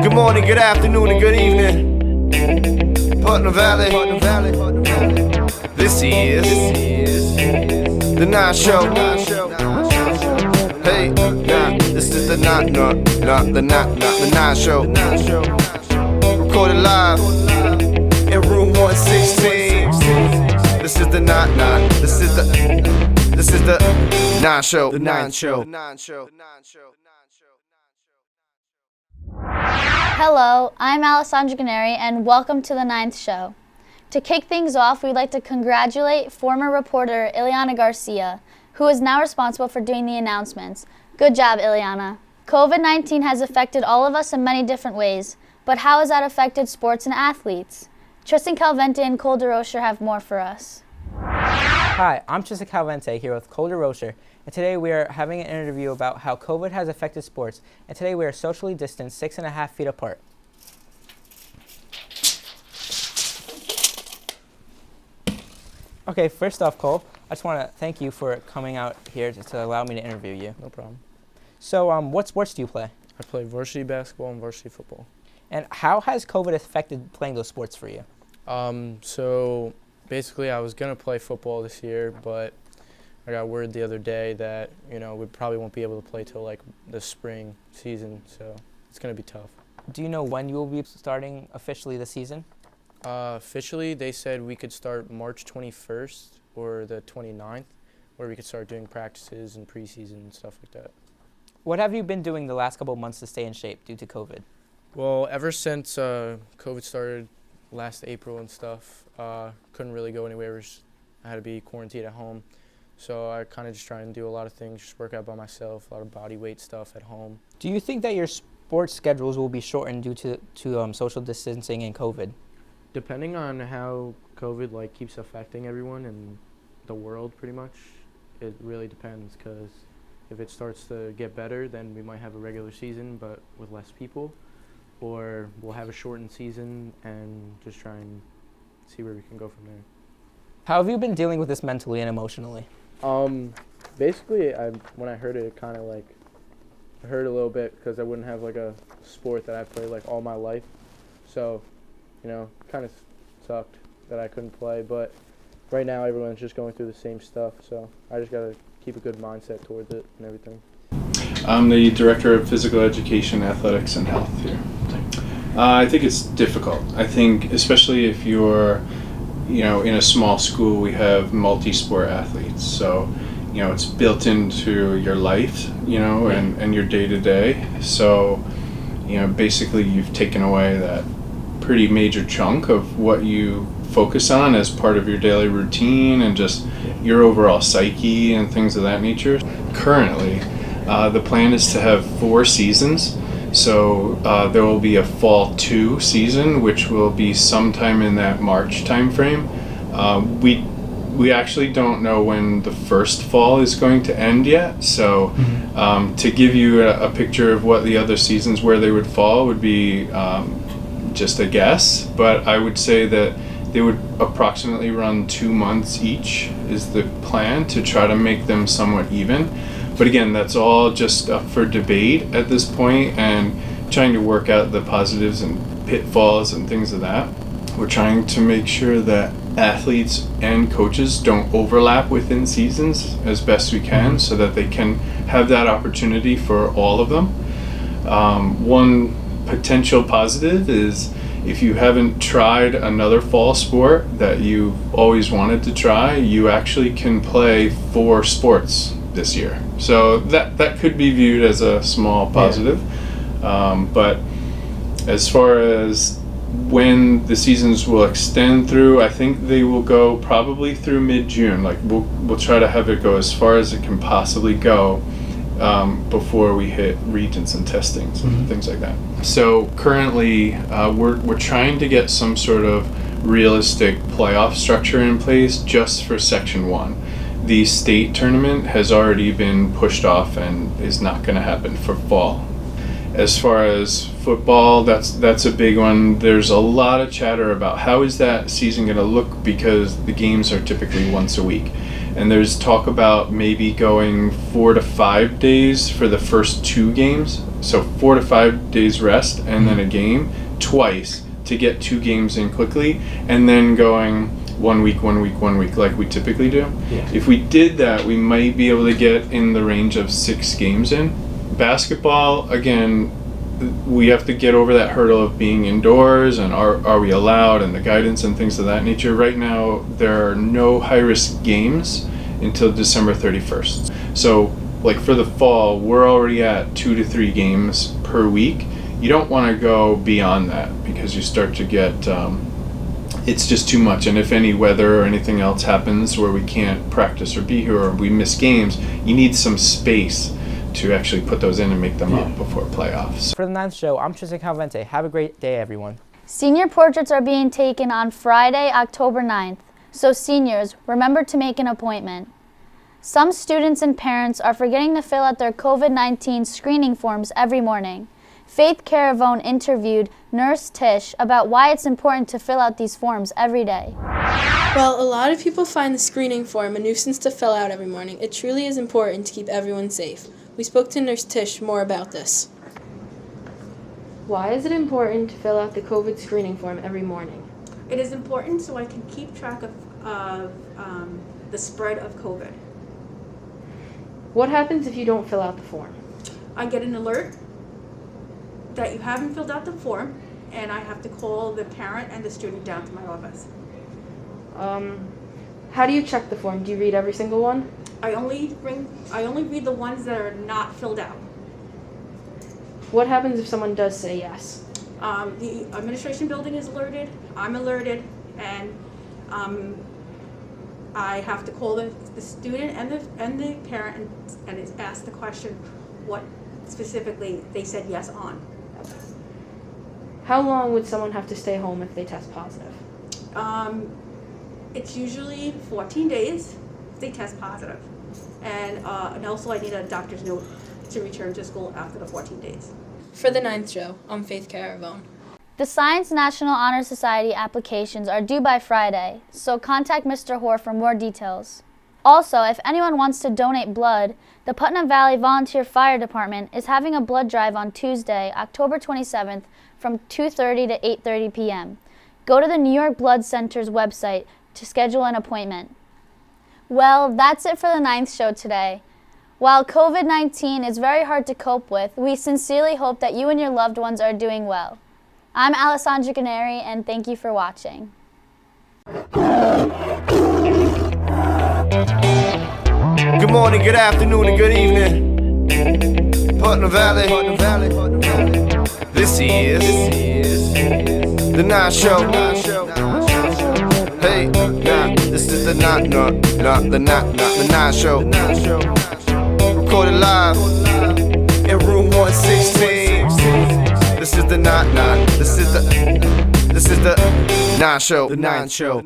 Good morning, good afternoon, and good evening. Putnam Valley. This is the Nine Show. Hey, this is the Nine Show. Recorded live in room 116. This is the Nine. This is the Nine Show. The Nine Show. Hello, I'm Alessandra Ganeri, and welcome to the Ninth Show. To kick things off, we'd like to congratulate former reporter Ileana Garcia, who is now responsible for doing the announcements. Good job, Ileana. COVID-19 has affected all of us in many different ways, but how has that affected sports and athletes? Tristan Calvente and Cole DeRocher have more for us. Hi, I'm Tristan Calvente here with Cole DeRocher, and today we are having an interview about how COVID has affected sports, and today we are socially distanced 6.5 feet apart. Okay, first off, Cole, I just want to thank you for coming out here to allow me to interview you. No problem. So, what sports do you play? I play varsity basketball and varsity football. And how has COVID affected playing those sports for you? So basically I was going to play football this year, but I got word the other day that, we probably won't be able to play till like the spring season, so it's going to be tough. Do you know when you will be starting officially the season? Officially, they said we could start March 21st or the 29th, where we could start doing practices and preseason and stuff like that. What have you been doing the last couple of months to stay in shape due to COVID? Well, ever since COVID started last April and stuff, couldn't really go anywhere. I had to be quarantined at home. So I kind of just try and do a lot of things, just work out by myself, a lot of body weight stuff at home. Do you think that your sports schedules will be shortened due to social distancing and COVID? Depending on how COVID keeps affecting everyone in the world pretty much, it really depends, because if it starts to get better, then we might have a regular season but with less people, or we'll have a shortened season and just try and see where we can go from there. How have you been dealing with this mentally and emotionally? Basically, when I heard it, it kind of it hurt a little bit, because I wouldn't have a sport that I played all my life. So, kind of sucked that I couldn't play. But right now, everyone's just going through the same stuff. So I just got to keep a good mindset towards it and everything. I'm the Director of Physical Education, Athletics, and Health here. I think it's difficult. I think especially if you're, in a small school, we have multi-sport athletes. So, it's built into your life, and your day-to-day. So, basically you've taken away that pretty major chunk of what you focus on as part of your daily routine and just your overall psyche and things of that nature. Currently, the plan is to have 4 seasons. So there will be a fall 2 season, which will be sometime in that March timeframe. We actually don't know when the first fall is going to end yet. So to give you a picture of what the other seasons, where they would fall, would be just a guess. But I would say that they would approximately run 2 months each is the plan, to try to make them somewhat even. But again, that's all just up for debate at this point, and trying to work out the positives and pitfalls and things of that. We're trying to make sure that athletes and coaches don't overlap within seasons as best we can, so that they can have that opportunity for all of them. One potential positive is, if you haven't tried another fall sport that you've always wanted to try, you actually can play 4 sports this year. So that could be viewed as a small positive. But as far as when the seasons will extend through, I think they will go probably through mid-June. We'll try to have it go as far as it can possibly go before we hit regions and testings and things like that. So currently we're trying to get some sort of realistic playoff structure in place just for Section 1. The state tournament has already been pushed off and is not going to happen for fall. As far as football, that's a big one. There's a lot of chatter about how is that season going to look, because the games are typically once a week. And there's talk about maybe going 4 to 5 days for the first 2 games. So 4 to 5 days rest and then a game twice to get 2 games in quickly, and then going 1 week like we typically do. Yeah. If we did that, we might be able to get in the range of 6 games in. Basketball, again, we have to get over that hurdle of being indoors and are we allowed, and the guidance and things of that nature. Right now, there are no high-risk games until December 31st. So, like for the fall, we're already at 2 to 3 games per week. You don't want to go beyond that because you start to get, it's just too much. And if any weather or anything else happens where we can't practice or be here or we miss games, you need some space to actually put those in and make them up before playoffs. For the 9th show, I'm Tristan Calvente. Have a great day, everyone. Senior portraits are being taken on Friday, October 9th. So seniors, remember to make an appointment. Some students and parents are forgetting to fill out their COVID-19 screening forms every morning. Faith Caravone interviewed Nurse Tish about why it's important to fill out these forms every day. Well, a lot of people find the screening form a nuisance to fill out every morning. It truly is important to keep everyone safe. We spoke to Nurse Tish more about this. Why is it important to fill out the COVID screening form every morning? It is important so I can keep track of the spread of COVID. What happens if you don't fill out the form? I get an alert that you haven't filled out the form, and I have to call the parent and the student down to my office. How do you check the form? Do you read every single one? I only read the ones that are not filled out. What happens if someone does say yes? The administration building is alerted, I'm alerted, and I have to call the student and the parent and ask the question what specifically they said yes on. How long would someone have to stay home if they test positive? It's usually 14 days if they test positive. And also I need a doctor's note to return to school after the 14 days. For the 9th show, I'm Faith Caravone. The Science National Honor Society applications are due by Friday, so contact Mr. Hoare for more details. Also, if anyone wants to donate blood, the Putnam Valley Volunteer Fire Department is having a blood drive on Tuesday, October 27th from 2:30 to 8:30 p.m. Go to the New York Blood Center's website to schedule an appointment. Well, that's it for the 9th show today. While COVID-19 is very hard to cope with, we sincerely hope that you and your loved ones are doing well. I'm Alessandra Canary, and thank you for watching. Good morning, good afternoon, and good evening. Putnam Valley. This is the 9 show. Hey, nah, this is the 9 show. Recorded live in room 116. This is the 9. This is the 9 show. The 9 show.